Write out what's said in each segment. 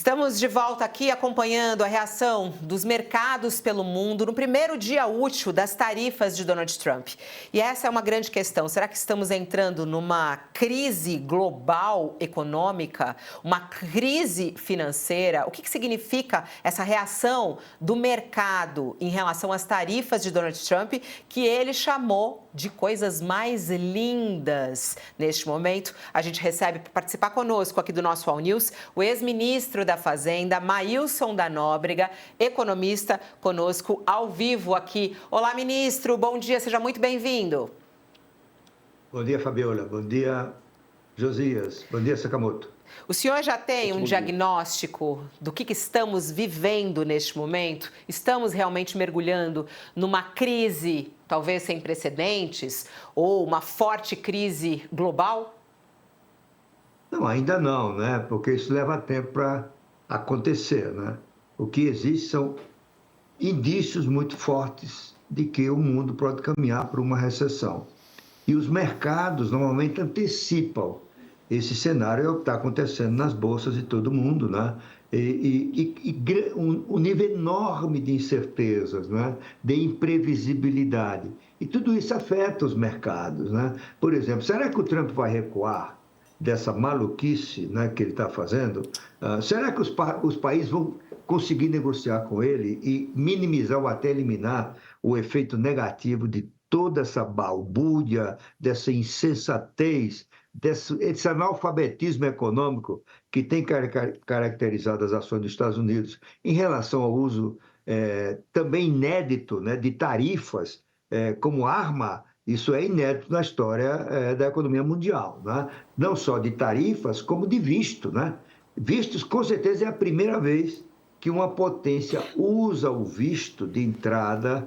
Estamos de volta aqui acompanhando a reação dos mercados pelo mundo no primeiro dia útil das tarifas de Donald Trump. E essa é uma grande questão. Será que estamos entrando numa crise global econômica, uma crise financeira? O que significa essa reação do mercado em relação às tarifas de Donald Trump, que ele chamou de coisas mais lindas? Neste momento, a gente recebe para participar conosco aqui do nosso All News o ex-ministro da Fazenda, Maílson da Nóbrega, economista, conosco ao vivo aqui. Olá, ministro, bom dia, seja muito bem-vindo. Bom dia, Fabiola. Bom dia, Josias. Bom dia, Sakamoto. O senhor já tem um diagnóstico do que estamos vivendo neste momento? Estamos realmente mergulhando numa crise, talvez sem precedentes, ou uma forte crise global? Não, ainda não, né? Porque isso leva tempo para acontecer, né? O que existe são indícios muito fortes de que o mundo pode caminhar para uma recessão. E os mercados normalmente antecipam esse cenário, é o que está acontecendo nas bolsas de todo mundo, né? Um nível enorme de incertezas, né? De imprevisibilidade. E tudo isso afeta os mercados, né? Por exemplo, será que o Trump vai recuar dessa maluquice, né, que ele está fazendo? Será que os países vão conseguir negociar com ele e minimizar ou até eliminar o efeito negativo de toda essa balbúrdia, dessa insensatez, desse analfabetismo econômico que tem caracterizado as ações dos Estados Unidos em relação ao uso também inédito, né, de tarifas como arma? Isso é inédito na história da economia mundial, né? Não só de tarifas, como de visto, né? Vistos, com certeza, é a primeira vez que uma potência usa o visto de entrada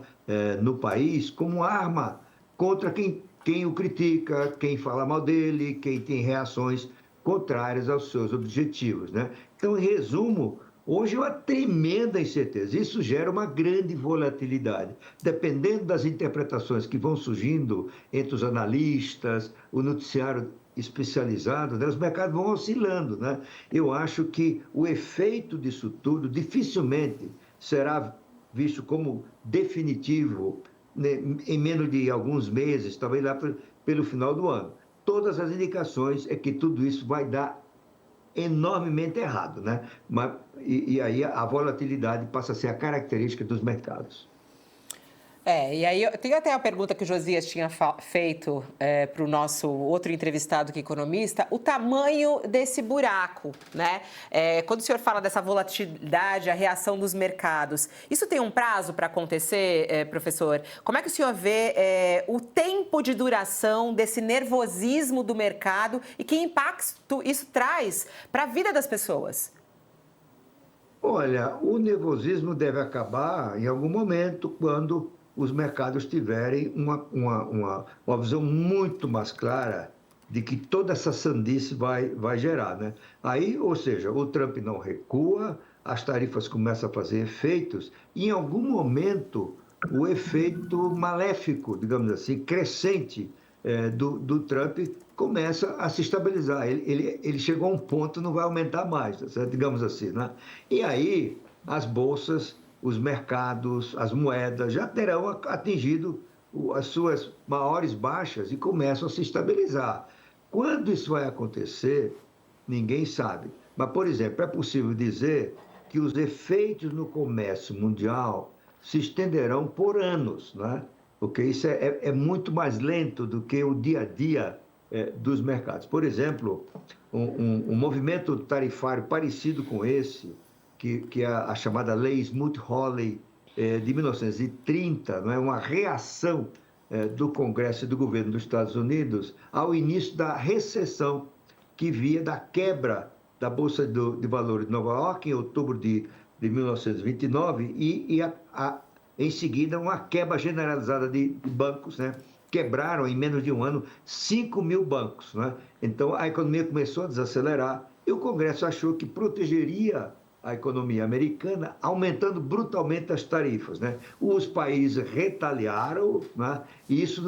no país como arma contra quem o critica, quem fala mal dele, quem tem reações contrárias aos seus objetivos, né? Então, em resumo, hoje é uma tremenda incerteza. Isso gera uma grande volatilidade. Dependendo das interpretações que vão surgindo entre os analistas, o noticiário especializado, né, os mercados vão oscilando, né? Eu acho que o efeito disso tudo dificilmente será visto como definitivo, né, em menos de alguns meses, talvez lá pelo final do ano. Todas as indicações é que tudo isso vai dar enormemente errado, né? E aí a volatilidade passa a ser a característica dos mercados. E aí eu tenho até a pergunta que o Josias tinha feito para o nosso outro entrevistado que é economista, o tamanho desse buraco, né? Quando o senhor fala dessa volatilidade, a reação dos mercados, isso tem um prazo para acontecer, professor? Como é que o senhor vê o tempo de duração desse nervosismo do mercado e que impacto isso traz para a vida das pessoas? Olha, o nervosismo deve acabar em algum momento quando os mercados tiverem uma visão muito mais clara de que toda essa sandice vai gerar, né? Aí, ou seja, o Trump não recua, as tarifas começam a fazer efeitos, e em algum momento o efeito maléfico, digamos assim, crescente do Trump começa a se estabilizar. Ele chegou a um ponto, não vai aumentar mais, certo? Digamos assim, né? E aí as bolsas, os mercados, as moedas já terão atingido as suas maiores baixas e começam a se estabilizar. Quando isso vai acontecer, ninguém sabe. Mas, por exemplo, é possível dizer que os efeitos no comércio mundial se estenderão por anos, né? Porque isso é muito mais lento do que o dia a dia dos mercados. Por exemplo, um movimento tarifário parecido com esse, que é a chamada Lei Smoot-Hawley de 1930, não é? Uma reação do Congresso e do governo dos Estados Unidos ao início da recessão que via da quebra da Bolsa de Valores de Nova York em outubro de 1929 em seguida uma quebra generalizada de bancos, né? Quebraram em menos de um ano 5 mil bancos, né? Então a economia começou a desacelerar e o Congresso achou que protegeria a economia americana, aumentando brutalmente as tarifas, né? Os países retaliaram, né? E isso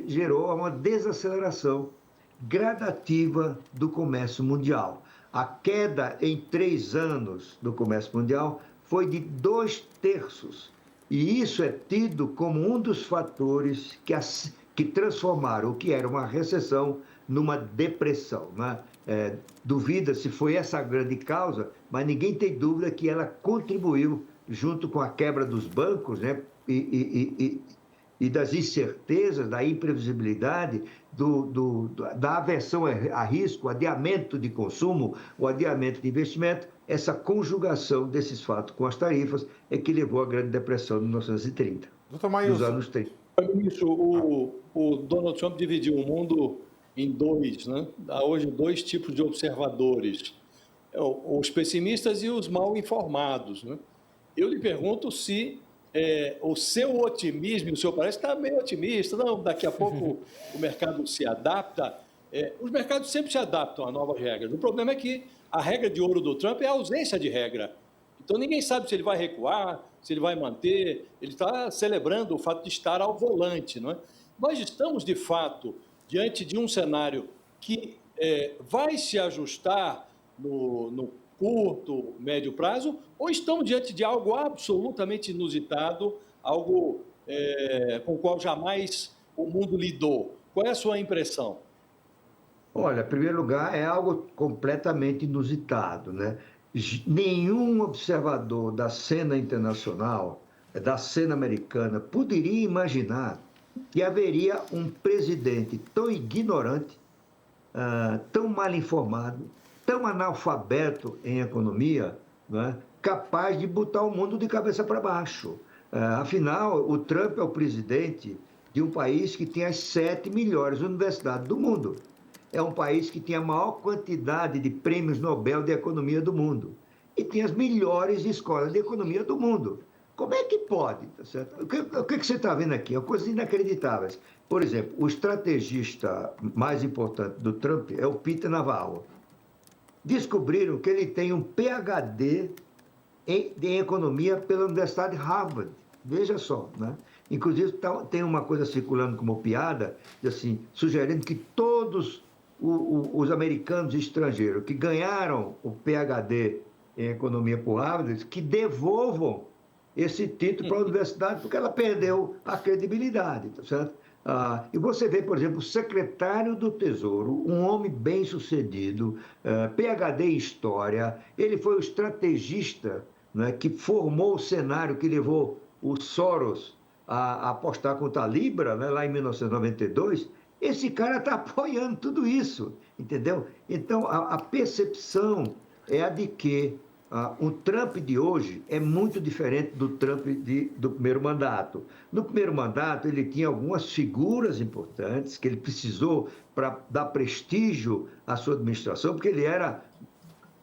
gerou uma desaceleração gradativa do comércio mundial. A queda em 3 anos do comércio mundial foi de 2/3. E isso é tido como um dos fatores que transformaram o que era uma recessão numa depressão. Né? Duvida se foi essa a grande causa, mas ninguém tem dúvida que ela contribuiu, junto com a quebra dos bancos, né? E das incertezas, da imprevisibilidade, da aversão a risco, o adiamento de consumo, o adiamento de investimento, essa conjugação desses fatos com as tarifas é que levou à Grande Depressão de 1930, Doutor dos Maílson, anos 30. Ministro, o Donald Trump dividiu o mundo em dois, né? Há hoje dois tipos de observadores, os pessimistas e os mal informados, né? Eu lhe pergunto se o seu otimismo, o senhor parece estar meio otimista, não, daqui a pouco o mercado se adapta. Os mercados sempre se adaptam a novas regras. O problema é que a regra de ouro do Trump é a ausência de regra. Então, ninguém sabe se ele vai recuar, se ele vai manter. Ele está celebrando o fato de estar ao volante. Não é? Nós estamos, de fato, diante de um cenário que vai se ajustar no curto, médio prazo, ou estamos diante de algo absolutamente inusitado, algo com o qual jamais o mundo lidou? Qual é a sua impressão? Olha, em primeiro lugar, é algo completamente inusitado, né? Nenhum observador da cena internacional, da cena americana, poderia imaginar que haveria um presidente tão ignorante, tão mal informado, tão analfabeto em economia, né, capaz de botar o mundo de cabeça para baixo. Afinal, o Trump é o presidente de um país que tem as 7 melhores universidades do mundo. É um país que tem a maior quantidade de prêmios Nobel de economia do mundo. E tem as melhores escolas de economia do mundo. Como é que pode? Tá certo? O que você está vendo aqui? É coisas inacreditáveis. Por exemplo, o estrategista mais importante do Trump é o Peter Navarro. Descobriram que ele tem um PhD em economia pela Universidade de Harvard. Veja só, né? Inclusive, tem uma coisa circulando como piada, assim, sugerindo que todos os americanos estrangeiros que ganharam o PhD em economia por Harvard, que devolvam esse título para a universidade, porque ela perdeu a credibilidade, tá certo? E você vê, por exemplo, o secretário do Tesouro, um homem bem-sucedido, PhD em História, ele foi o estrategista, né, que formou o cenário que levou o Soros a apostar contra a Libra, né, lá em 1992. Esse cara está apoiando tudo isso, entendeu? Então, a percepção é a de que o Trump de hoje é muito diferente do Trump do primeiro mandato. No primeiro mandato, ele tinha algumas figuras importantes que ele precisou para dar prestígio à sua administração, porque ele era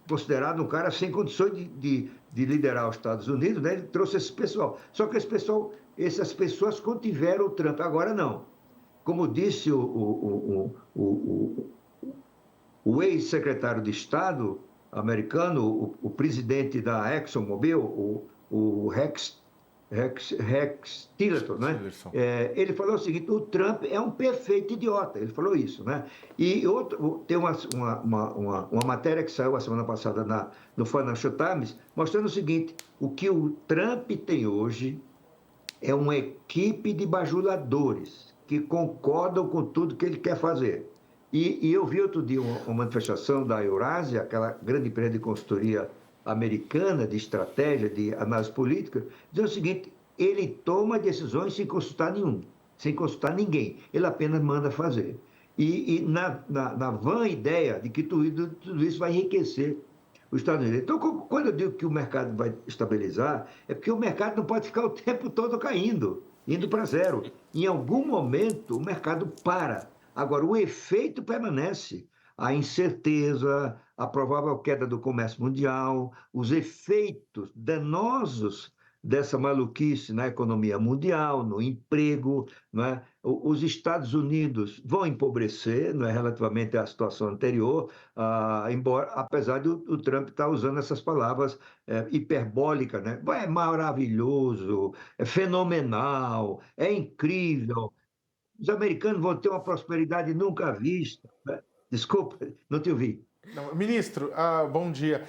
considerado um cara sem condições de liderar os Estados Unidos, né? Ele trouxe esse pessoal. Só que essas pessoas contiveram o Trump, agora não. Como disse o ex-secretário de Estado americano, o presidente da ExxonMobil, o Rex Tillerson, né? Ele falou o seguinte: o Trump é um perfeito idiota. Ele falou isso, né? E tem uma matéria que saiu a semana passada no Financial Times mostrando o seguinte: o que o Trump tem hoje é uma equipe de bajuladores que concordam com tudo que ele quer fazer. E eu vi outro dia uma manifestação da Eurásia, aquela grande empresa de consultoria americana de estratégia, de análise política, dizendo o seguinte: ele toma decisões sem consultar sem consultar ninguém, ele apenas manda fazer. E na vã ideia de que tudo isso vai enriquecer os Estados Unidos. Então, quando eu digo que o mercado vai estabilizar, é porque o mercado não pode ficar o tempo todo caindo, indo para zero. Em algum momento, o mercado para. Agora, o efeito permanece. A incerteza, a provável queda do comércio mundial, os efeitos danosos dessa maluquice na economia mundial, no emprego, não é? Os Estados Unidos vão empobrecer, não é, relativamente à situação anterior, apesar de o Trump estar usando essas palavras hiperbólicas, né? É maravilhoso, é fenomenal, é incrível. Os americanos vão ter uma prosperidade nunca vista, né? Desculpa, não te ouvi. Não, ministro, bom dia.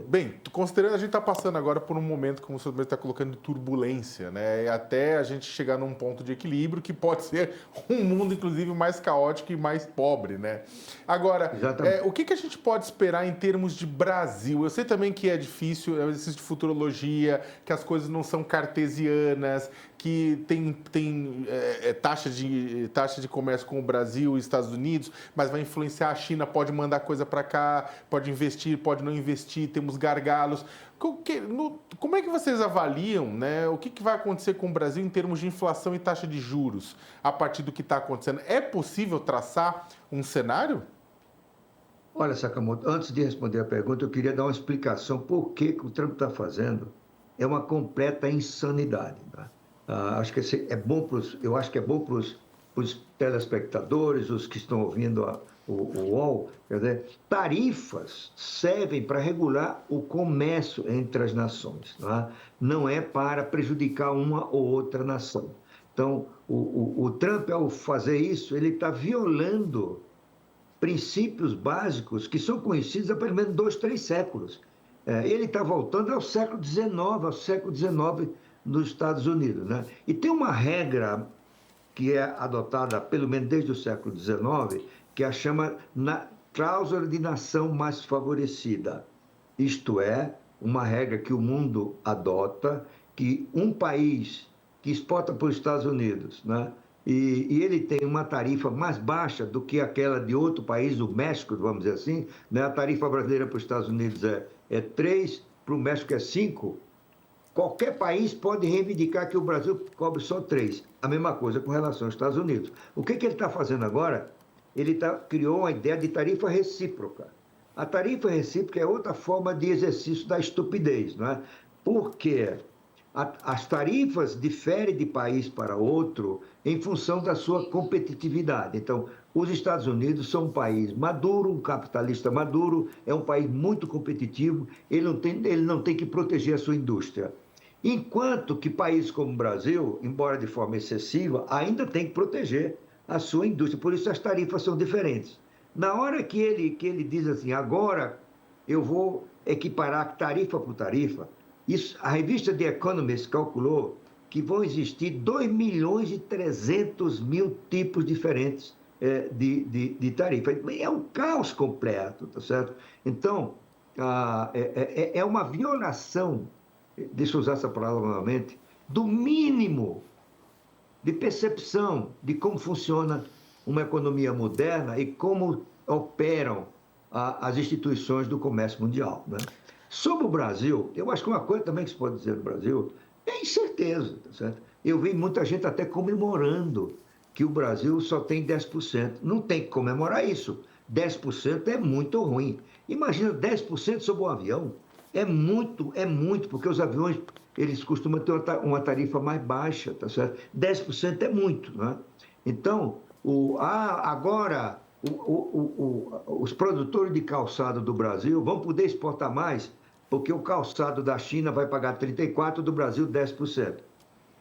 Bem, considerando a gente está passando agora por um momento, como o senhor está colocando, de turbulência, né? E até a gente chegar num ponto de equilíbrio que pode ser um mundo, inclusive, mais caótico e mais pobre, né? Agora, o que a gente pode esperar em termos de Brasil? Eu sei também que é difícil, é um exercício de futurologia, que as coisas não são cartesianas, que tem taxa de comércio com o Brasil e Estados Unidos, mas vai influenciar a China, pode mandar coisa para cá, pode investir, pode não investir, temos gargalos. Como é que vocês avaliam, né, o que vai acontecer com o Brasil em termos de inflação e taxa de juros a partir do que está acontecendo? É possível traçar um cenário? Olha, Sakamoto, antes de responder a pergunta, eu queria dar uma explicação por que o Trump está fazendo. É uma completa insanidade, tá? Acho que eu acho que é bom para os telespectadores, os que estão ouvindo o UOL. Quer dizer, tarifas servem para regular o comércio entre as nações, tá? Não é para prejudicar uma ou outra nação. Então, o Trump, ao fazer isso, ele está violando princípios básicos que são conhecidos há pelo menos 2, 3 séculos. Ele está voltando ao século XIX nos Estados Unidos, né? E tem uma regra que é adotada, pelo menos desde o século XIX, que a chama cláusula de nação mais favorecida. Isto é, uma regra que o mundo adota, que um país que exporta para os Estados Unidos, né? E ele tem uma tarifa mais baixa do que aquela de outro país, o México, vamos dizer assim, né? A tarifa brasileira para os Estados Unidos é 3, para o México é 5. Qualquer país pode reivindicar que o Brasil cobre só 3. A mesma coisa com relação aos Estados Unidos. O que ele está fazendo agora? Ele criou uma ideia de tarifa recíproca. A tarifa recíproca é outra forma de exercício da estupidez, não é? Porque as tarifas diferem de país para outro em função da sua competitividade. Então, os Estados Unidos são um país maduro, um capitalista maduro, é um país muito competitivo, ele não tem que proteger a sua indústria. Enquanto que países como o Brasil, embora de forma excessiva, ainda tem que proteger a sua indústria. Por isso as tarifas são diferentes. Na hora que ele diz assim, agora eu vou equiparar tarifa por tarifa, a revista The Economist calculou que vão existir 2.300.000 tipos diferentes de tarifa. É um caos completo, tá certo? Então, é uma violação, deixa eu usar essa palavra novamente, do mínimo de percepção de como funciona uma economia moderna e como operam as instituições do comércio mundial, né? Sobre o Brasil, eu acho que uma coisa também que se pode dizer no Brasil é incerteza, tá certo? Eu vi muita gente até comemorando que o Brasil só tem 10%. Não tem que comemorar isso. 10% é muito ruim. Imagina 10% sobre um avião. É muito, porque os aviões, eles costumam ter uma tarifa mais baixa, tá certo? 10% é muito, né? Então, agora, os produtores de calçado do Brasil vão poder exportar mais, porque o calçado da China vai pagar 34%, do Brasil 10%.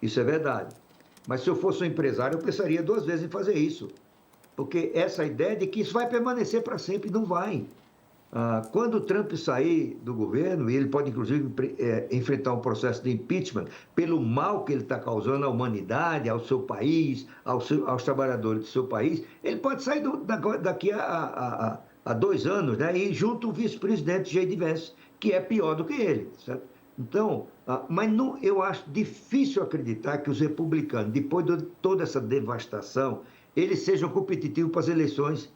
Isso é verdade. Mas se eu fosse um empresário, eu pensaria 2 vezes em fazer isso. Porque essa ideia de que isso vai permanecer para sempre, não vai. Quando o Trump sair do governo, e ele pode, inclusive, enfrentar um processo de impeachment pelo mal que ele está causando à humanidade, ao seu país, aos trabalhadores do seu país, ele pode sair daqui a 2 anos, né? E junto o vice-presidente J.D. Vance, que é pior do que ele, certo? Então, mas não, eu acho difícil acreditar que os republicanos, depois de toda essa devastação, eles sejam competitivos para as eleições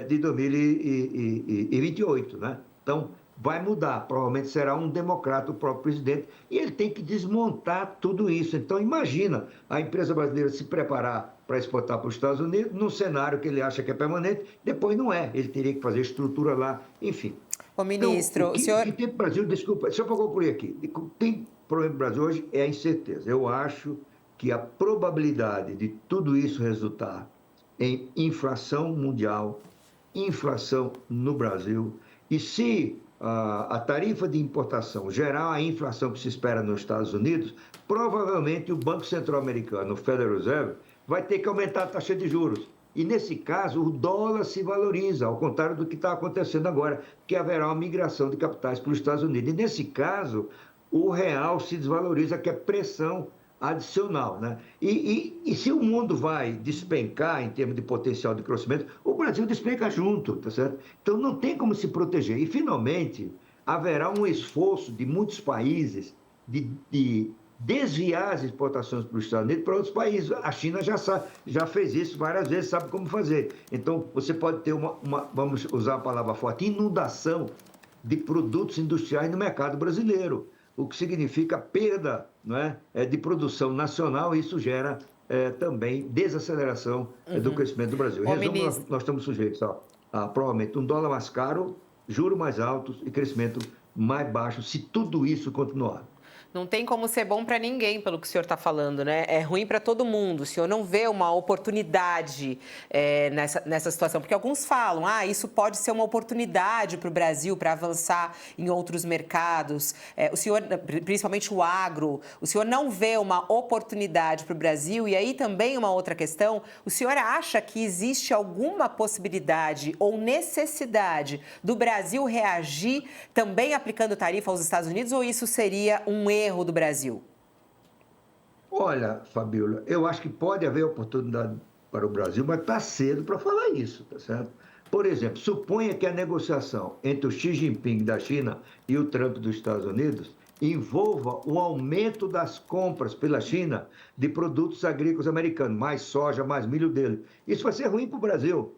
de 2028, né? Então, vai mudar. Provavelmente será um democrata o próprio presidente e ele tem que desmontar tudo isso. Então, imagina a empresa brasileira se preparar para exportar para os Estados Unidos num cenário que ele acha que é permanente, depois não é. Ele teria que fazer estrutura lá, enfim. Ô, ministro, então, o que tem no Brasil, desculpa, só para concluir aqui, o que tem problema no Brasil hoje é a incerteza. Eu acho que a probabilidade de tudo isso resultar em inflação mundial, inflação no Brasil, e se a tarifa de importação gerar a inflação que se espera nos Estados Unidos, provavelmente o Banco Central Americano, o Federal Reserve, vai ter que aumentar a taxa de juros, E, nesse caso, o dólar se valoriza, ao contrário do que está acontecendo agora, que haverá uma migração de capitais para os Estados Unidos. E, nesse caso, o real se desvaloriza, que é pressão adicional, né? E se o mundo vai despencar em termos de potencial de crescimento, o Brasil despenca junto, tá certo? Então, não tem como se proteger. E, finalmente, haverá um esforço de muitos países de desviar as exportações para os Estados Unidos para outros países. A China já fez isso várias vezes, sabe como fazer. Então, você pode ter vamos usar a palavra forte, inundação de produtos industriais no mercado brasileiro, o que significa perda, não é, de produção nacional, e isso gera também desaceleração do crescimento do Brasil. Em resumo, nós estamos sujeitos a provavelmente um dólar mais caro, juros mais altos e crescimento mais baixo, se tudo isso continuar. Não tem como ser bom para ninguém, pelo que o senhor está falando, né? É ruim para todo mundo. O senhor não vê uma oportunidade nessa situação, porque alguns falam, isso pode ser uma oportunidade para o Brasil, para avançar em outros mercados. O senhor, principalmente o agro, o senhor não vê uma oportunidade para o Brasil? E aí também uma outra questão, o senhor acha que existe alguma possibilidade ou necessidade do Brasil reagir também aplicando tarifa aos Estados Unidos, ou isso seria um erro do Brasil? Olha, Fabíola, eu acho que pode haver oportunidade para o Brasil, mas está cedo para falar isso, tá certo? Por exemplo, suponha que a negociação entre o Xi Jinping da China e o Trump dos Estados Unidos envolva o aumento das compras pela China de produtos agrícolas americanos, mais soja, mais milho dele. Isso vai ser ruim para o Brasil.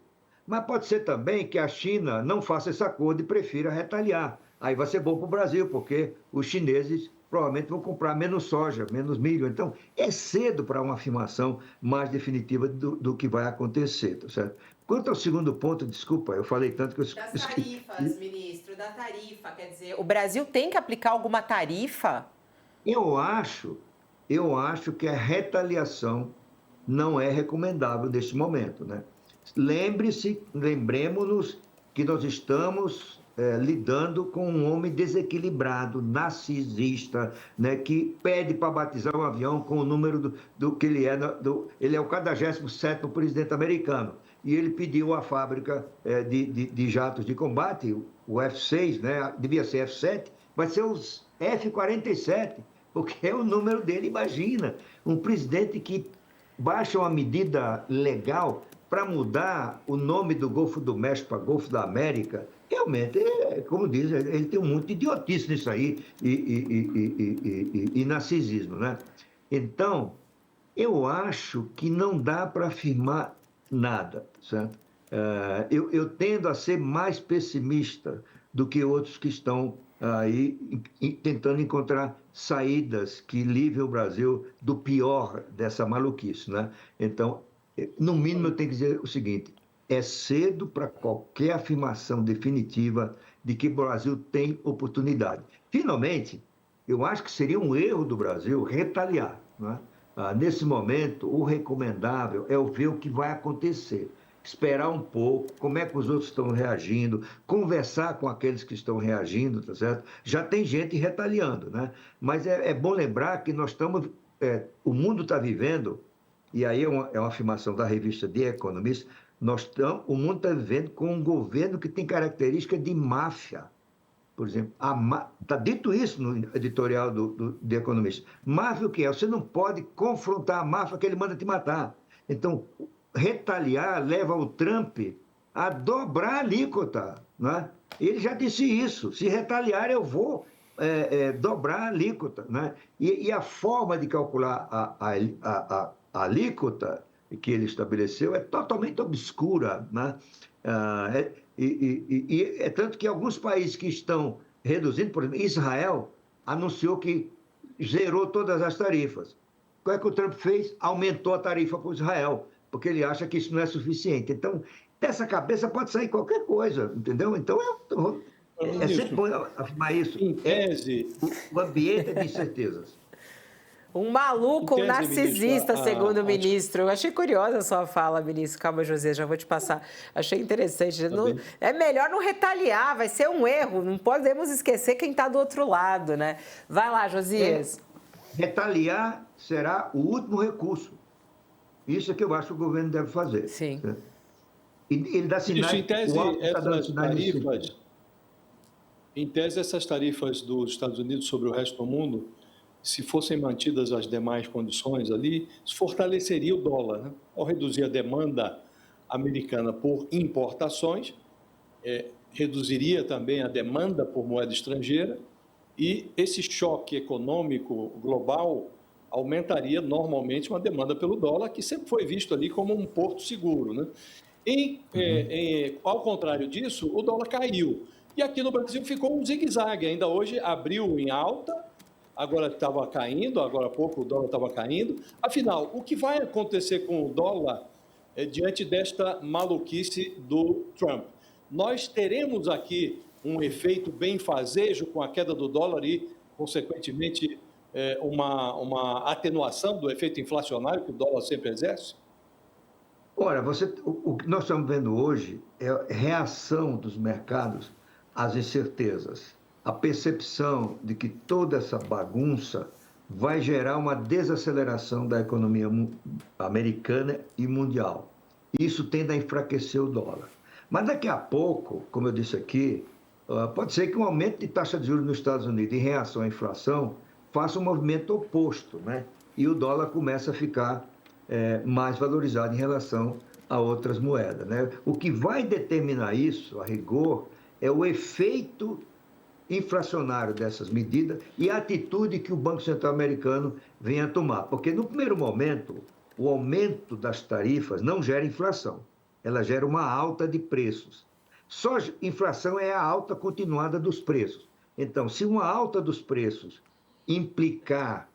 Mas pode ser também que a China não faça esse acordo e prefira retaliar. Aí vai ser bom para o Brasil, porque os chineses provavelmente vão comprar menos soja, menos milho. Então, é cedo para uma afirmação mais definitiva do que vai acontecer, tá certo? Quanto ao segundo ponto, desculpa, eu falei tanto que eu... Das tarifas, ministro, da tarifa, quer dizer, o Brasil tem que aplicar alguma tarifa? Eu acho que a retaliação não é recomendável neste momento, né? Lembremos-nos que nós estamos lidando com um homem desequilibrado, narcisista, né, que pede para batizar um avião com o número do que ele é. Ele é o 47º presidente americano. E ele pediu à fábrica de jatos de combate, o F-6, né, devia ser F-7, vai ser os F-47, porque é o número dele. Imagina, um presidente que baixa uma medida legal para mudar o nome do Golfo do México para Golfo da América. Realmente, como diz, ele tem muito idiotice nisso aí e narcisismo, né? Então, eu acho que não dá para afirmar nada, certo? Eu tendo a ser mais pessimista do que outros que estão aí tentando encontrar saídas que livrem o Brasil do pior dessa maluquice, né? Então, no mínimo, eu tenho que dizer o seguinte: é cedo para qualquer afirmação definitiva de que o Brasil tem oportunidade. Finalmente, eu acho que seria um erro do Brasil retaliar, né? Nesse momento, o recomendável é ver o que vai acontecer. Esperar um pouco, como é que os outros estão reagindo, conversar com aqueles que estão reagindo, tá certo? Já tem gente retaliando, né? Mas é bom lembrar que nós estamos... o mundo está vivendo, e aí é uma afirmação da revista The Economist, o mundo está vivendo com um governo que tem característica de máfia. Por exemplo, está dito isso no editorial do The Economist. Máfia o que é? Você não pode confrontar a máfia que ele manda te matar. Então, retaliar leva o Trump a dobrar a alíquota, né? Ele já disse isso: se retaliar, eu vou dobrar a alíquota, né? E a forma de calcular a alíquota que ele estabeleceu é totalmente obscura, né? É tanto que alguns países que estão reduzindo, por exemplo, Israel anunciou que zerou todas as tarifas. O que é que o Trump fez? Aumentou a tarifa para o Israel, porque ele acha que isso não é suficiente. Então, dessa cabeça pode sair qualquer coisa, entendeu? Então, é sempre bom afirmar isso. Em tese... O ambiente é de incertezas. Um maluco, um narcisista, segundo o ministro. Eu achei curiosa a sua fala, ministro. Calma, José, já vou te passar. Achei interessante. É melhor não retaliar, vai ser um erro. Não podemos esquecer quem está do outro lado, né? Vai lá, Josias. Retaliar será o último recurso. Isso é que eu acho que o governo deve fazer. Sim. Certo? E ele dá sinais... Isso, em tese, o álcool está dando essas sinais nesse sentido. tarifas, em tese, essas tarifas dos Estados Unidos sobre o resto do mundo, se fossem mantidas as demais condições ali, isso fortaleceria o dólar, né? Ao reduzir a demanda americana por importações, reduziria também a demanda por moeda estrangeira e esse choque econômico global aumentaria normalmente uma demanda pelo dólar, que sempre foi visto ali como um porto seguro, né? Ao contrário disso, o dólar caiu. E aqui no Brasil ficou um zigue-zague. Ainda hoje abriu em alta, agora estava caindo, agora há pouco o dólar estava caindo. Afinal, o que vai acontecer com o dólar diante desta maluquice do Trump? Nós teremos aqui um efeito benfazejo com a queda do dólar e, consequentemente, uma atenuação do efeito inflacionário que o dólar sempre exerce? Ora, o que nós estamos vendo hoje é a reação dos mercados às incertezas, a percepção de que toda essa bagunça vai gerar uma desaceleração da economia americana e mundial. Isso tende a enfraquecer o dólar. Mas daqui a pouco, como eu disse aqui, pode ser que um aumento de taxa de juros nos Estados Unidos em reação à inflação faça um movimento oposto, né? E o dólar começa a ficar mais valorizado em relação a outras moedas, né? O que vai determinar isso, a rigor, é o efeito inflacionário dessas medidas e a atitude que o Banco Central americano vem a tomar. Porque, no primeiro momento, o aumento das tarifas não gera inflação, ela gera uma alta de preços. Só inflação é a alta continuada dos preços. Então, se uma alta dos preços implicar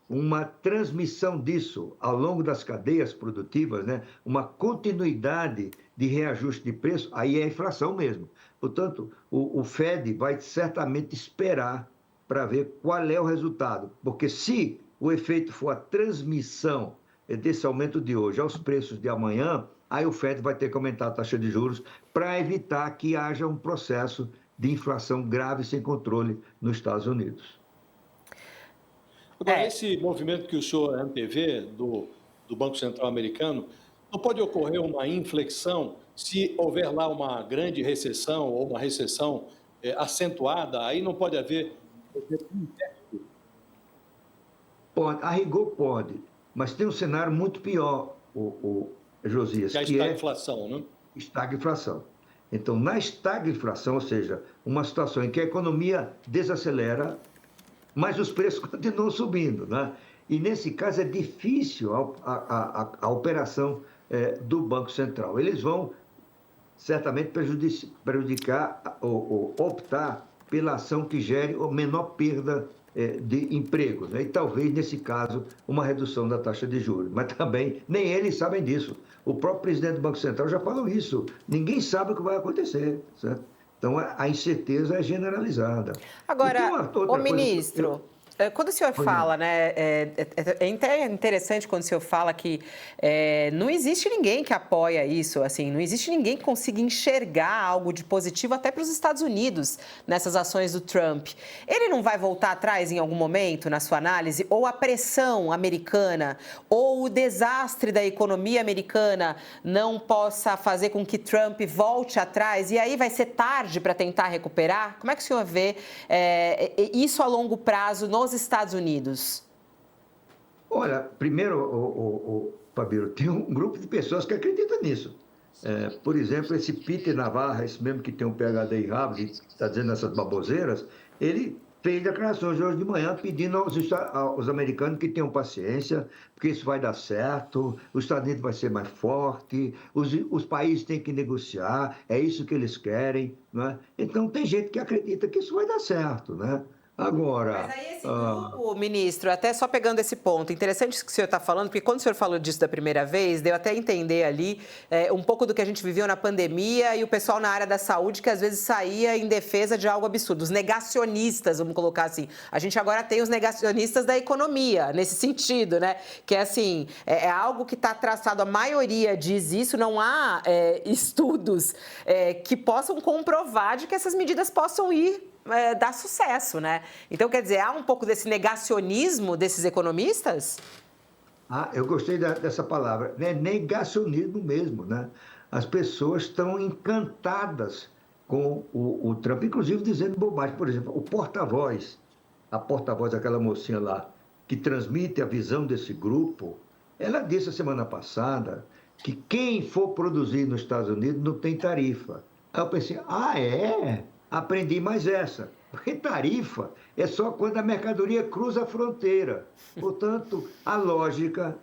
uma transmissão disso ao longo das cadeias produtivas, né? Uma continuidade de reajuste de preço, aí é inflação mesmo. Portanto, o Fed vai certamente esperar para ver qual é o resultado, porque se o efeito for a transmissão desse aumento de hoje aos preços de amanhã, aí o Fed vai ter que aumentar a taxa de juros para evitar que haja um processo de inflação grave sem controle nos Estados Unidos. Agora, esse movimento que o senhor antevê do Banco Central americano, não pode ocorrer uma inflexão se houver lá uma grande recessão ou uma recessão acentuada? Aí não pode haver... Pode, a rigor pode, mas tem um cenário muito pior, Josias, Já está a inflação, né? Estagflação. Então, na estagflação, ou seja, uma situação em que a economia desacelera, mas os preços continuam subindo, né? E, nesse caso, é difícil a operação do Banco Central. Eles vão, certamente, prejudicar ou optar pela ação que gere a menor perda de empregos, né? E, talvez, nesse caso, uma redução da taxa de juros. Mas, também, nem eles sabem disso. O próprio presidente do Banco Central já falou isso. Ninguém sabe o que vai acontecer, certo? Então, a incerteza é generalizada. Agora, ministro, quando o senhor fala, né, é interessante quando o senhor fala que não existe ninguém que apoia isso, assim, não existe ninguém que consiga enxergar algo de positivo até para os Estados Unidos nessas ações do Trump. Ele não vai voltar atrás em algum momento, na sua análise? Ou a pressão americana, ou o desastre da economia americana não possa fazer com que Trump volte atrás e aí vai ser tarde para tentar recuperar? Como é que o senhor vê isso a longo prazo nos Estados Unidos? Olha, primeiro, Fabíola, tem um grupo de pessoas que acreditam nisso. Por exemplo, esse Peter Navarro, esse mesmo que tem um PhD em Harvard, está dizendo essas baboseiras, ele fez declarações hoje de manhã pedindo aos americanos que tenham paciência, porque isso vai dar certo, os Estados Unidos vai ser mais forte, os países têm que negociar, é isso que eles querem, não é? Então, tem gente que acredita que isso vai dar certo, né? Agora... Mas aí esse grupo, ministro, até só pegando esse ponto, interessante isso que o senhor está falando, porque quando o senhor falou disso da primeira vez, deu até a entender ali um pouco do que a gente viveu na pandemia e o pessoal na área da saúde que às vezes saía em defesa de algo absurdo. Os negacionistas, vamos colocar assim. A gente agora tem os negacionistas da economia, nesse sentido, né? Que é assim, é algo que está traçado, a maioria diz isso, não há estudos que possam comprovar de que essas medidas possam dar sucesso, né? Então, quer dizer, há um pouco desse negacionismo desses economistas? Eu gostei dessa palavra, né? Negacionismo mesmo, né? As pessoas estão encantadas com o Trump, inclusive dizendo bobagem. Por exemplo, o porta-voz, a porta-voz daquela mocinha lá, que transmite a visão desse grupo, ela disse a semana passada que quem for produzir nos Estados Unidos não tem tarifa. Aí eu pensei, ah, é? Aprendi mais essa. Porque tarifa é só quando a mercadoria cruza a fronteira. Portanto, a lógica,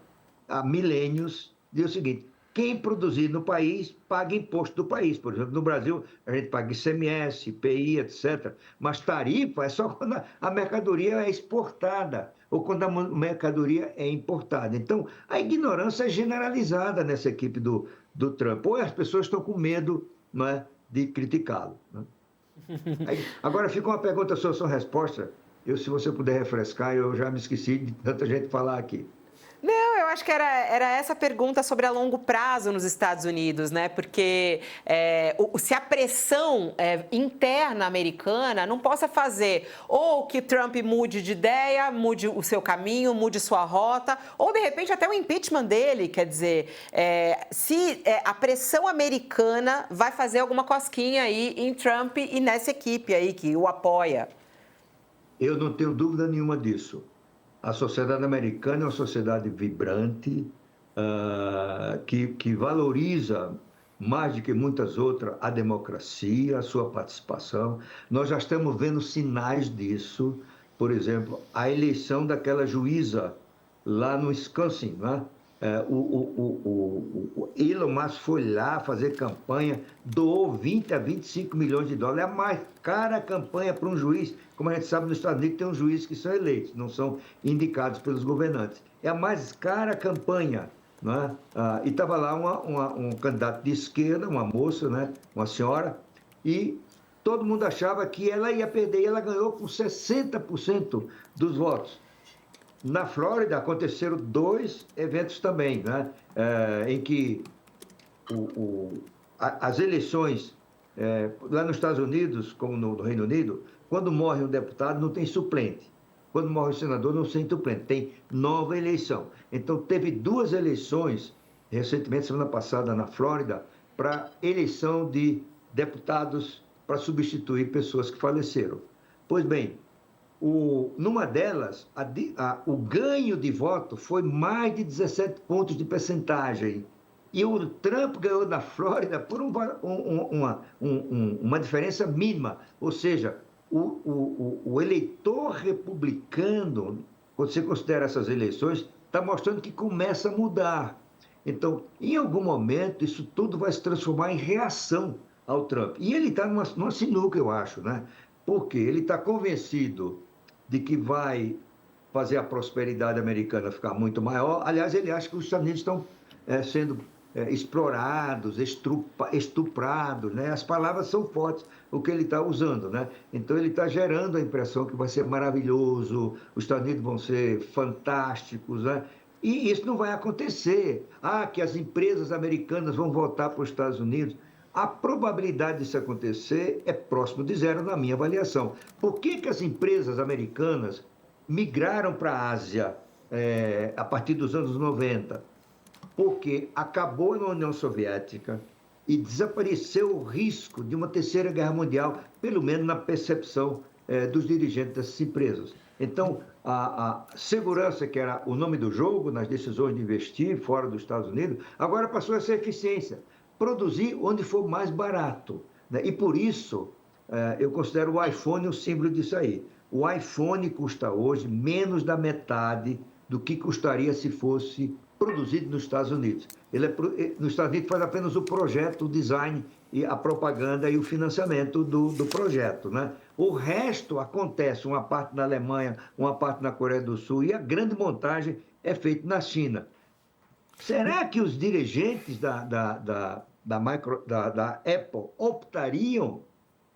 há milênios, diz o seguinte: quem produzir no país, paga imposto do país. Por exemplo, no Brasil, a gente paga ICMS, IPI, etc. Mas tarifa é só quando a mercadoria é exportada ou quando a mercadoria é importada. Então, a ignorância é generalizada nessa equipe do Trump. Ou as pessoas estão com medo, não é, de criticá-lo. Né? Agora, fica uma pergunta sobre a sua resposta. Se você puder refrescar, eu já me esqueci de tanta gente falar aqui. Não, eu acho que era essa pergunta sobre a longo prazo nos Estados Unidos, né? Porque se a pressão interna americana não possa fazer ou que Trump mude de ideia, mude o seu caminho, mude sua rota, ou de repente até o impeachment dele, quer dizer, se a pressão americana vai fazer alguma cosquinha aí em Trump e nessa equipe aí que o apoia. Eu não tenho dúvida nenhuma disso. A sociedade americana é uma sociedade vibrante, que valoriza, mais do que muitas outras, a democracia, a sua participação. Nós já estamos vendo sinais disso. Por exemplo, a eleição daquela juíza lá no Wisconsin, né? O Elon Musk foi lá fazer campanha, doou 20 a 25 milhões de dólares. É a mais cara campanha para um juiz. Como a gente sabe, nos Estados Unidos tem uns juízes que são eleitos, não são indicados pelos governantes. É a mais cara campanha. Né? E estava lá um candidato de esquerda, uma moça, né? Uma senhora, e todo mundo achava que ela ia perder, e ela ganhou com 60% dos votos. Na Flórida aconteceram 2 eventos também, né? Em que as eleições, lá nos Estados Unidos, como no Reino Unido, quando morre um deputado não tem suplente. Quando morre um senador não tem suplente, tem nova eleição. Então teve 2 eleições, recentemente, semana passada, na Flórida, para eleição de deputados para substituir pessoas que faleceram. Pois bem, numa delas, o ganho de voto foi mais de 17 pontos de percentagem. E o Trump ganhou na Flórida por uma diferença mínima. Ou seja, o eleitor republicano, quando você considera essas eleições, está mostrando que começa a mudar. Então, em algum momento, isso tudo vai se transformar em reação ao Trump. E ele está numa sinuca, eu acho, né? Porque ele está convencido de que vai fazer a prosperidade americana ficar muito maior. Aliás, ele acha que os Estados Unidos estão sendo explorados, estuprados, né? As palavras são fortes, o que ele está usando, né? Então, ele está gerando a impressão que vai ser maravilhoso, os Estados Unidos vão ser fantásticos, né? E isso não vai acontecer. Que as empresas americanas vão voltar para os Estados Unidos. A probabilidade disso acontecer é próximo de zero, na minha avaliação. Por que as empresas americanas migraram para a Ásia a partir dos anos 90? Porque acabou na União Soviética e desapareceu o risco de uma terceira guerra mundial, pelo menos na percepção dos dirigentes dessas empresas. Então, a segurança, que era o nome do jogo nas decisões de investir fora dos Estados Unidos, agora passou a ser eficiência. Produzir onde for mais barato. Né? E por isso, eu considero o iPhone o símbolo disso aí. O iPhone custa hoje menos da metade do que custaria se fosse produzido nos Estados Unidos. Nos Estados Unidos faz apenas o projeto, o design, e a propaganda e o financiamento do projeto. Né? O resto acontece, uma parte na Alemanha, uma parte na Coreia do Sul, e a grande montagem é feita na China. Será que os dirigentes da Apple optariam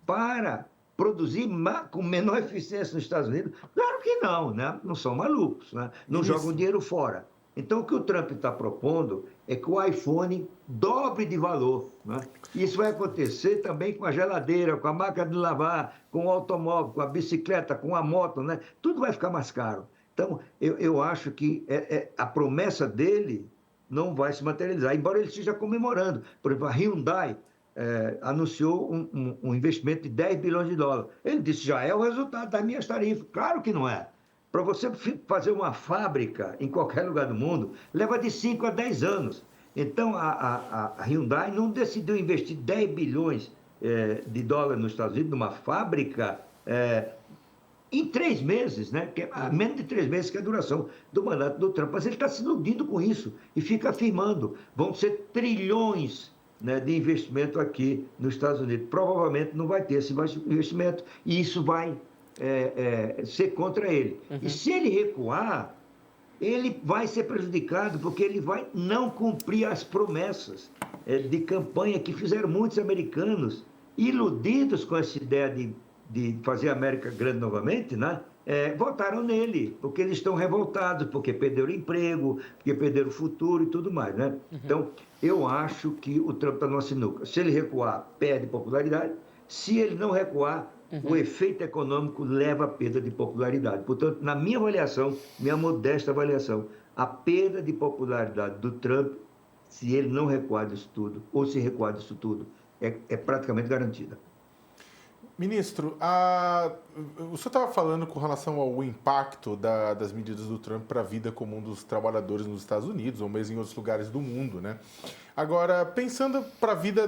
para produzir com menor eficiência nos Estados Unidos? Claro que não, né? Não são malucos, né? Não jogam dinheiro fora. Então, o que o Trump está propondo é que o iPhone dobre de valor. Né? Isso vai acontecer também com a geladeira, com a máquina de lavar, com o automóvel, com a bicicleta, com a moto, né? Tudo vai ficar mais caro. Então, eu acho que a promessa dele não vai se materializar, embora ele esteja comemorando. Por exemplo, a Hyundai anunciou um investimento de 10 bilhões de dólares. Ele disse, já é o resultado das minhas tarifas. Claro que não é. Para você fazer uma fábrica em qualquer lugar do mundo, leva de 5 a 10 anos. Então, a Hyundai não decidiu investir 10 bilhões de dólares nos Estados Unidos numa fábrica em 3 meses, né? Que é menos de 3 meses que é a duração do mandato do Trump. Mas ele está se iludindo com isso e fica afirmando, vão ser trilhões, né, de investimento aqui nos Estados Unidos. Provavelmente não vai ter esse investimento e isso vai ser contra ele. E se ele recuar, ele vai ser prejudicado porque ele vai não cumprir as promessas de campanha que fizeram muitos americanos, iludidos com essa ideia de fazer a América grande novamente, né? Votaram nele, porque eles estão revoltados, porque perderam emprego, porque perderam o futuro e tudo mais, né? Então, eu acho que o Trump está numa sinuca. Se ele recuar, perde popularidade. Se ele não recuar, o efeito econômico leva à perda de popularidade. Portanto, na minha avaliação, minha modesta avaliação, a perda de popularidade do Trump, se ele não recuar disso tudo, ou se recuar disso tudo, é praticamente garantida. Ministro, o senhor estava falando com relação ao impacto das medidas do Trump para a vida comum dos trabalhadores nos Estados Unidos, ou mesmo em outros lugares do mundo, né? Agora, pensando para a vida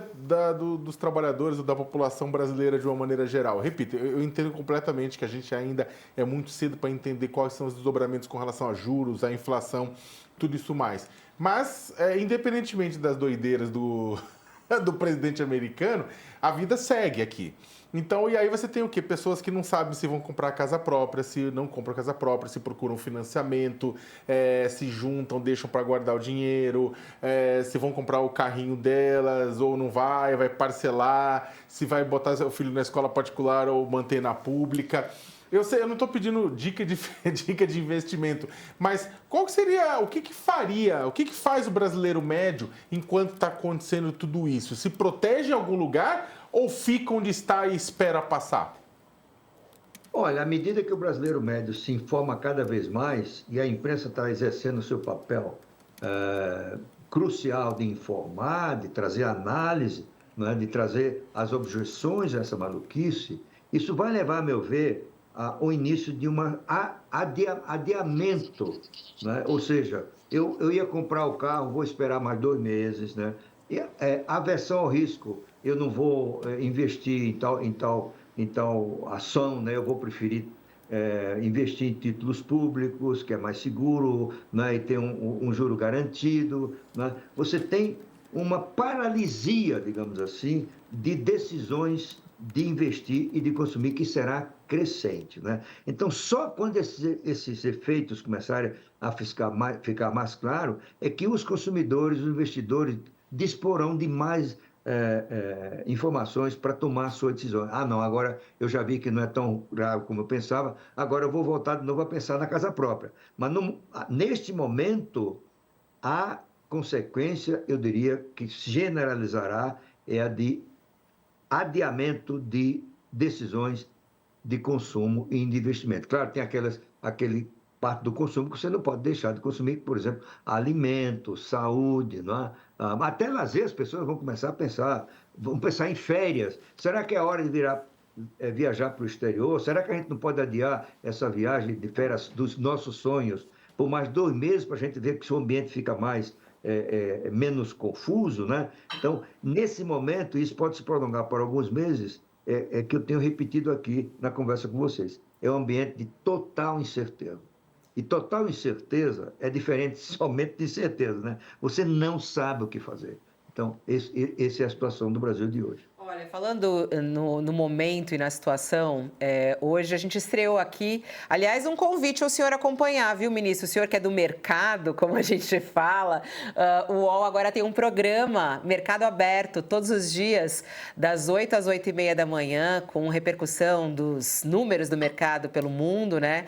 dos trabalhadores ou da população brasileira de uma maneira geral, repito, eu entendo completamente que a gente ainda é muito cedo para entender quais são os desdobramentos com relação a juros, a inflação, tudo isso mais. Mas, independentemente das doideiras do presidente americano, a vida segue aqui. Então, e aí você tem o quê? Pessoas que não sabem se vão comprar casa própria, se não compram casa própria, se procuram financiamento, se juntam, deixam para guardar o dinheiro, se vão comprar o carrinho delas ou não vai parcelar, se vai botar o filho na escola particular ou manter na pública. Eu sei, eu não estou pedindo dica de investimento, mas qual seria, o que faz o brasileiro médio enquanto está acontecendo tudo isso? Se protege em algum lugar ou fica onde está e espera passar? Olha, à medida que o brasileiro médio se informa cada vez mais, e a imprensa está exercendo o seu papel crucial de informar, de trazer análise, né, de trazer as objeções a essa maluquice, isso vai levar, a meu ver, ao início de um adiamento, né? Ou seja, eu ia comprar o carro, vou esperar mais 2 meses, né? E, aversão ao risco, eu não vou investir em tal ação, né? Eu vou preferir investir em títulos públicos, que é mais seguro, né? E tem um juro garantido, né? Você tem uma paralisia, digamos assim, de decisões de investir e de consumir, que será crescente, né? Então, só quando esses efeitos começarem a ficar mais claro, é que os consumidores, os investidores, disporão de mais informações para tomar a sua decisão. Não, agora eu já vi que não é tão grave como eu pensava, agora eu vou voltar de novo a pensar na casa própria. Mas neste momento, a consequência, eu diria, que generalizará é a de adiamento de decisões de consumo e de investimento. Claro, tem aquele parte do consumo que você não pode deixar de consumir, por exemplo, alimentos, saúde, não é? Até lazer, as pessoas vão começar a pensar, vão pensar em férias. Será que é a hora de viajar para o exterior? Será que a gente não pode adiar essa viagem de férias dos nossos sonhos por mais 2 meses para a gente ver que o ambiente fica menos confuso, né? Então, nesse momento, isso pode se prolongar por alguns meses, que eu tenho repetido aqui na conversa com vocês. É um ambiente de total incerteza. E total incerteza é diferente somente de certeza, né? Você não sabe o que fazer. Então, essa é a situação do Brasil de hoje. Olha, falando no momento e na situação, hoje a gente estreou aqui, aliás, um convite ao senhor acompanhar, viu, ministro? O senhor que é do mercado, como a gente fala, o UOL agora tem um programa, Mercado Aberto, todos os dias, das 8 às 8h30 da manhã, com repercussão dos números do mercado pelo mundo, né?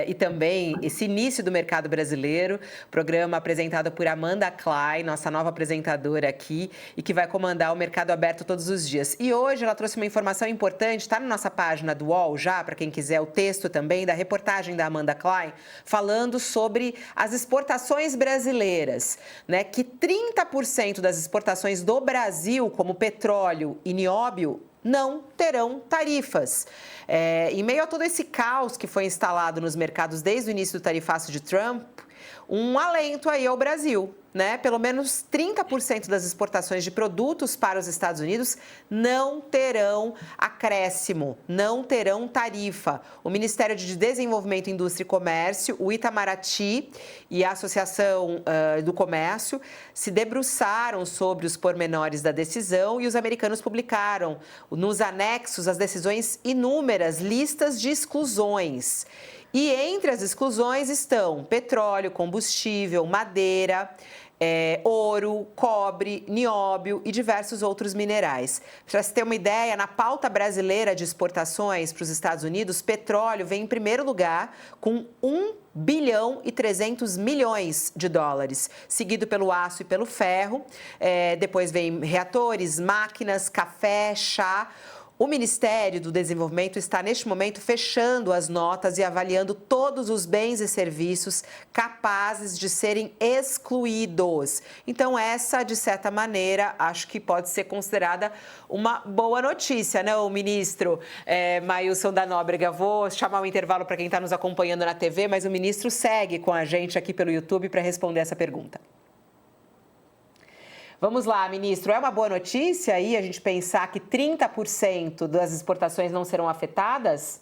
E também esse início do mercado brasileiro, programa apresentado por Amanda Klein, nossa nova apresentadora aqui, e que vai comandar o Mercado Aberto todos os dias. duas. E hoje ela trouxe uma informação importante, está na nossa página do UOL já, para quem quiser o texto também, da reportagem da Amanda Klein, falando sobre as exportações brasileiras, né? Que 30% das exportações do Brasil, como petróleo e nióbio, não terão tarifas. Em meio a todo esse caos que foi instalado nos mercados desde o início do tarifaço de Trump, um alento aí ao Brasil, né? Pelo menos 30% das exportações de produtos para os Estados Unidos não terão acréscimo, não terão tarifa. O Ministério de Desenvolvimento, Indústria e Comércio, o Itamaraty e a Associação do Comércio se debruçaram sobre os pormenores da decisão e os americanos publicaram nos anexos às decisões inúmeras listas de exclusões. E entre as exclusões estão petróleo, combustível, madeira, ouro, cobre, nióbio e diversos outros minerais. Para você ter uma ideia, na pauta brasileira de exportações para os Estados Unidos, petróleo vem em primeiro lugar com 1 bilhão e 300 milhões de dólares, seguido pelo aço e pelo ferro. Depois vem reatores, máquinas, café, chá. O Ministério do Desenvolvimento está, neste momento, fechando as notas e avaliando todos os bens e serviços capazes de serem excluídos. Então, essa, de certa maneira, acho que pode ser considerada uma boa notícia, não, ministro Maílson da Nóbrega? Vou chamar o intervalo para quem está nos acompanhando na TV, mas o ministro segue com a gente aqui pelo YouTube para responder essa pergunta. Vamos lá, ministro. É uma boa notícia aí a gente pensar que 30% das exportações não serão afetadas?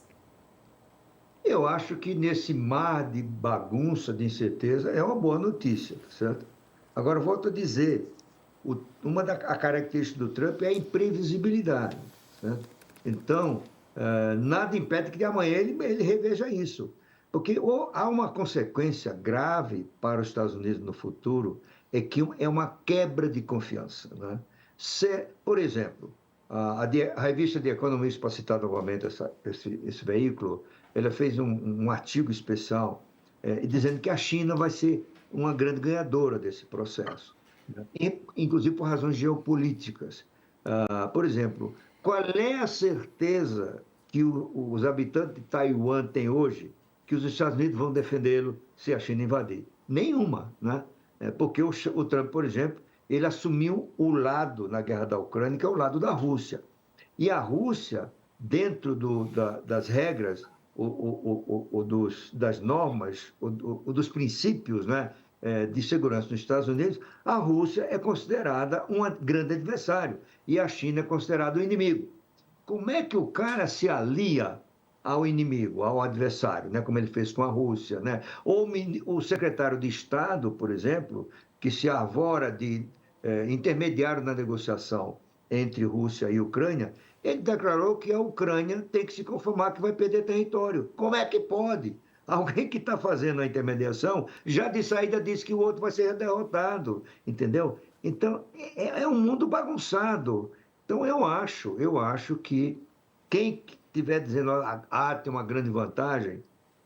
Eu acho que nesse mar de bagunça, de incerteza, é uma boa notícia, certo? Agora, volto a dizer, uma das características do Trump é a imprevisibilidade, certo? Então, nada impede que de amanhã ele reveja isso. Porque há uma consequência grave para os Estados Unidos no futuro, é que é uma quebra de confiança, né? Por exemplo, a revista The Economist, para citar novamente esse veículo, ela fez um artigo especial dizendo que a China vai ser uma grande ganhadora desse processo, né? Inclusive por razões geopolíticas. Por exemplo, qual é a certeza que os habitantes de Taiwan têm hoje que os Estados Unidos vão defendê-lo se a China invadir? Nenhuma, né? Porque o Trump, por exemplo, ele assumiu o lado na guerra da Ucrânia, que é o lado da Rússia. E a Rússia, dentro das regras, das normas, dos princípios, né, de segurança nos Estados Unidos, a Rússia é considerada um grande adversário e a China é considerada o inimigo. Como é que o cara se alia ao inimigo, ao adversário, né? Como ele fez com a Rússia, né? Ou o secretário de Estado, por exemplo, que se arvora de intermediário na negociação entre Rússia e Ucrânia, ele declarou que a Ucrânia tem que se conformar que vai perder território. Como é que pode? Alguém que está fazendo a intermediação já de saída disse que o outro vai ser derrotado, entendeu? Então, é um mundo bagunçado. Então, eu acho que quem estiver dizendo tem uma grande vantagem,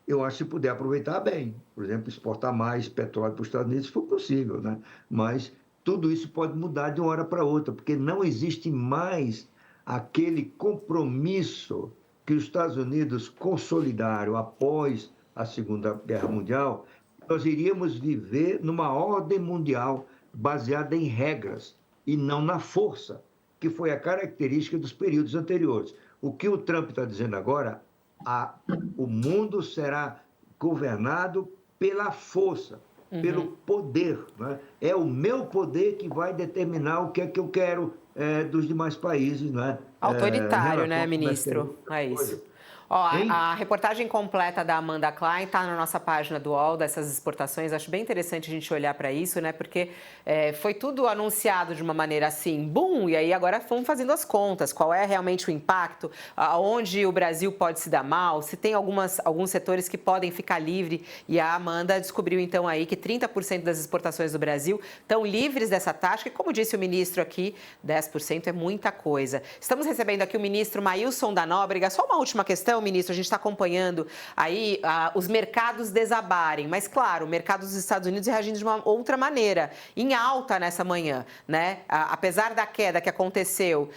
eu acho que se puder aproveitar bem. Por exemplo, exportar mais petróleo para os Estados Unidos, se for possível, né? Mas tudo isso pode mudar de uma hora para outra, porque não existe mais aquele compromisso que os Estados Unidos consolidaram após a Segunda Guerra Mundial. Nós iríamos viver numa ordem mundial baseada em regras e não na força, que foi a característica dos períodos anteriores. O que o Trump está dizendo agora, o mundo será governado pela força, pelo poder, né? É o meu poder que vai determinar o que é que eu quero dos demais países, né? Autoritário, né, ministro? É isso. Ó, a reportagem completa da Amanda Klein está na nossa página do UOL, dessas exportações. Acho bem interessante a gente olhar para isso, né? Porque foi tudo anunciado de uma maneira assim, bum, e aí agora vamos fazendo as contas. Qual é realmente o impacto? Onde o Brasil pode se dar mal? Se tem alguns setores que podem ficar livres. E a Amanda descobriu, então, aí que 30% das exportações do Brasil estão livres dessa taxa. E, como disse o ministro aqui, 10% é muita coisa. Estamos recebendo aqui o ministro Maílson da Nóbrega. Só uma última questão, então, ministro, a gente está acompanhando aí os mercados desabarem, mas claro, o mercado dos Estados Unidos reagindo de uma outra maneira, em alta nessa manhã, né? Apesar da queda que aconteceu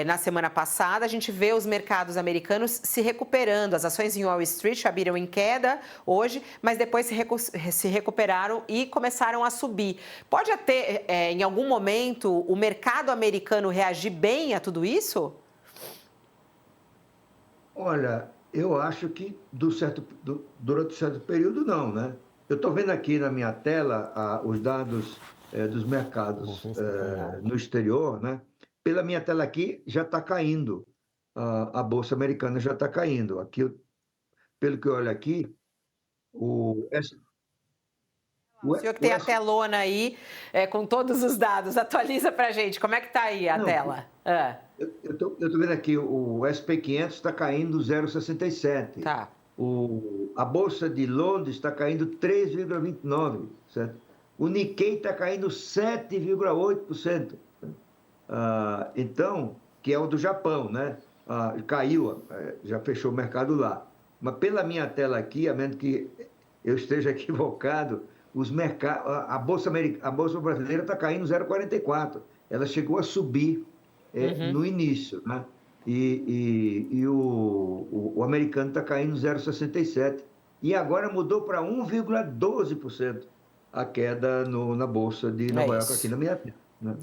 na semana passada, a gente vê os mercados americanos se recuperando. As ações em Wall Street abriram em queda hoje, mas depois se recuperaram e começaram a subir. Pode até, em algum momento, o mercado americano reagir bem a tudo isso? Olha, eu acho que durante certo período não, né? Eu estou vendo aqui na minha tela os dados dos mercados no exterior, né? Pela minha tela aqui já está caindo, a Bolsa Americana já está caindo. Aqui, pelo que eu olho aqui, o, S- O o, senhor que o tem a S- telona aí, com todos os dados, atualiza para a gente. Como é que está aí a não, tela? eu estou vendo aqui, o SP500 está caindo 0,67. Tá. A Bolsa de Londres está caindo 3,29, certo? O Nikkei está caindo 7,8%. Então, que é o do Japão, né? Caiu, já fechou o mercado lá. Mas pela minha tela aqui, a menos que eu esteja equivocado, a Bolsa brasileira está caindo 0,44. Ela chegou a subir no início, né? E o americano está caindo 0,67. E agora mudou para 1,12% a queda na Bolsa de Nova York, aqui Isso. na minha terra, né?